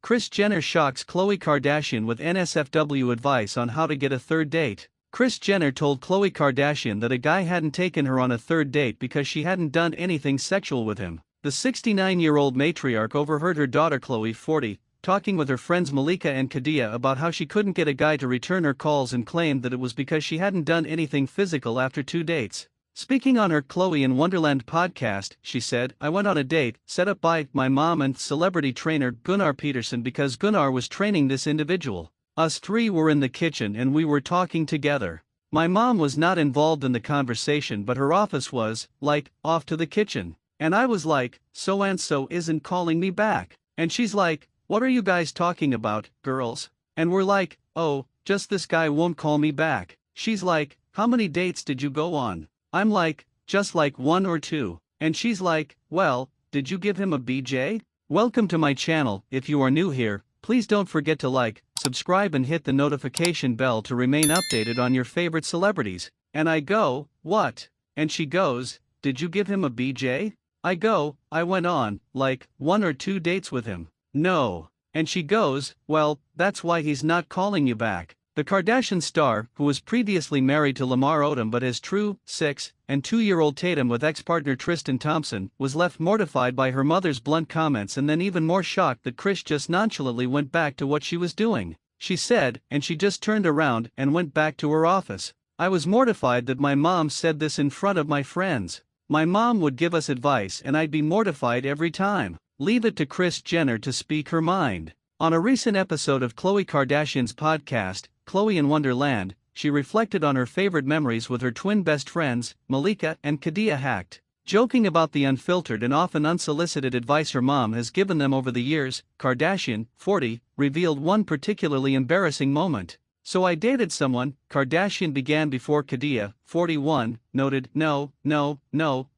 Kris Jenner shocks Khloe Kardashian with NSFW advice on how to get a third date. Kris Jenner told Khloe Kardashian that a guy hadn't taken her on a third date because she hadn't done anything sexual with him. The 69-year-old matriarch overheard her daughter Khloe, 40, talking with her friends Malika and Khadijah about how she couldn't get a guy to return her calls and claimed that it was because she hadn't done anything physical after 2 dates. Speaking on her Khloe and Wonderland podcast, she said, "I went on a date, set up by my mom and celebrity trainer Gunnar Peterson because Gunnar was training this individual. Us 3 were in the kitchen and we were talking together. My mom was not involved in the conversation but her office was, like, off to the kitchen. And I was like, so-and-so isn't calling me back. And she's like, what are you guys talking about, girls? And we're like, oh, just this guy won't call me back. She's like, how many dates did you go on? I'm like, just like 1 or 2. And she's like, well, did you give him a BJ? Welcome to my channel. If you are new here, please don't forget to like, subscribe and hit the notification bell to remain updated on your favorite celebrities." And I go, what? And she goes, did you give him a BJ? I go, I went on, like, 1 or 2 dates with him. No. And she goes, well, that's why he's not calling you back. The Kardashian star, who was previously married to Lamar Odom but has 6 and 2-year-old Tatum with ex-partner Tristan Thompson, was left mortified by her mother's blunt comments and then even more shocked that Kris just nonchalantly went back to what she was doing. She said, and she just turned around and went back to her office. I was mortified that my mom said this in front of my friends. My mom would give us advice and I'd be mortified every time. Leave it to Kris Jenner to speak her mind. On a recent episode of Khloe Kardashian's podcast, Khloe in Wonderland, she reflected on her favorite memories with her twin best friends, Malika and Khadijah. Joking about the unfiltered and often unsolicited advice her mom has given them over the years, Kardashian, 40, revealed one particularly embarrassing moment. "So I dated someone," Kardashian began before Khadijah, 41, noted, No,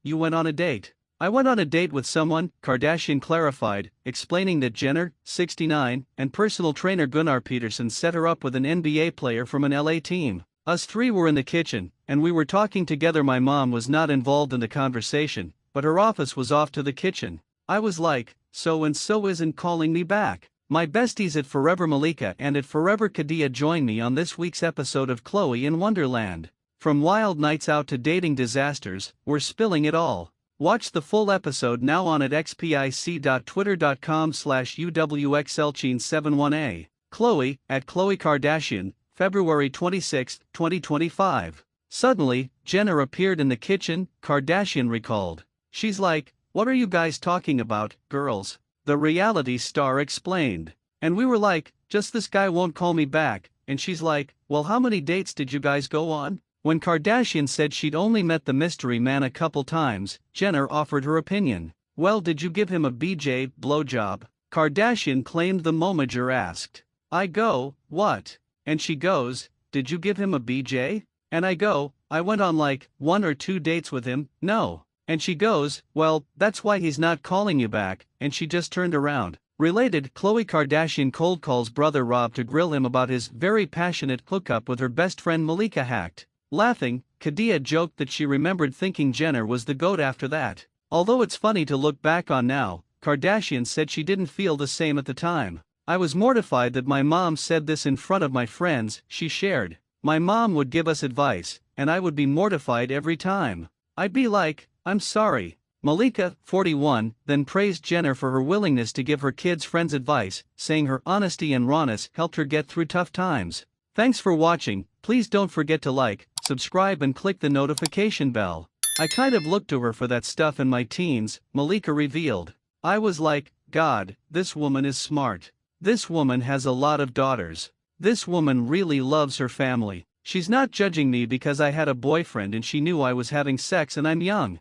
you went on a date." "I went on a date with someone," Kardashian clarified, explaining that Jenner, 69, and personal trainer Gunnar Peterson set her up with an NBA player from an LA team. "Us 3 were in the kitchen, and we were talking together. My mom was not involved in the conversation, but her office was off to the kitchen. I was like, so-and-so isn't calling me back." My besties at Forever Malika and at Forever Khadijah join me on this week's episode of Khloe in Wonderland. From wild nights out to dating disasters, we're spilling it all. Watch the full episode now on at xpic.twitter.com/uwxelchin71a. Khloe, at Khloe Kardashian, February 26, 2025. "Suddenly, Jenner appeared in the kitchen," Kardashian recalled. "She's like, what are you guys talking about, girls?" The reality star explained. "And we were like, just this guy won't call me back." And she's like, well, how many dates did you guys go on? When Kardashian said she'd only met the mystery man a couple times, Jenner offered her opinion. "Well, did you give him a BJ, blowjob?" Kardashian claimed the momager asked. I go, what? And she goes, did you give him a BJ? And I go, I went on like 1 or 2 dates with him. No. And she goes, well, that's why he's not calling you back, and she just turned around. Related, Khloe Kardashian cold calls brother Rob to grill him about his very passionate hookup with her best friend Malika. Laughing, Khadijah joked that she remembered thinking Jenner was the GOAT after that. Although it's funny to look back on now, Kardashian said she didn't feel the same at the time. "I was mortified that my mom said this in front of my friends," she shared. "My mom would give us advice, and I would be mortified every time. I'd be like, I'm sorry." Malika, 41, then praised Jenner for her willingness to give her kids' friends advice, saying her honesty and rawness helped her get through tough times. Thanks for watching. Please don't forget to like, subscribe and click the notification bell. "I kind of looked to her for that stuff in my teens," Malika revealed. "I was like, God, this woman is smart. This woman has a lot of daughters. This woman really loves her family. She's not judging me because I had a boyfriend and she knew I was having sex and I'm young.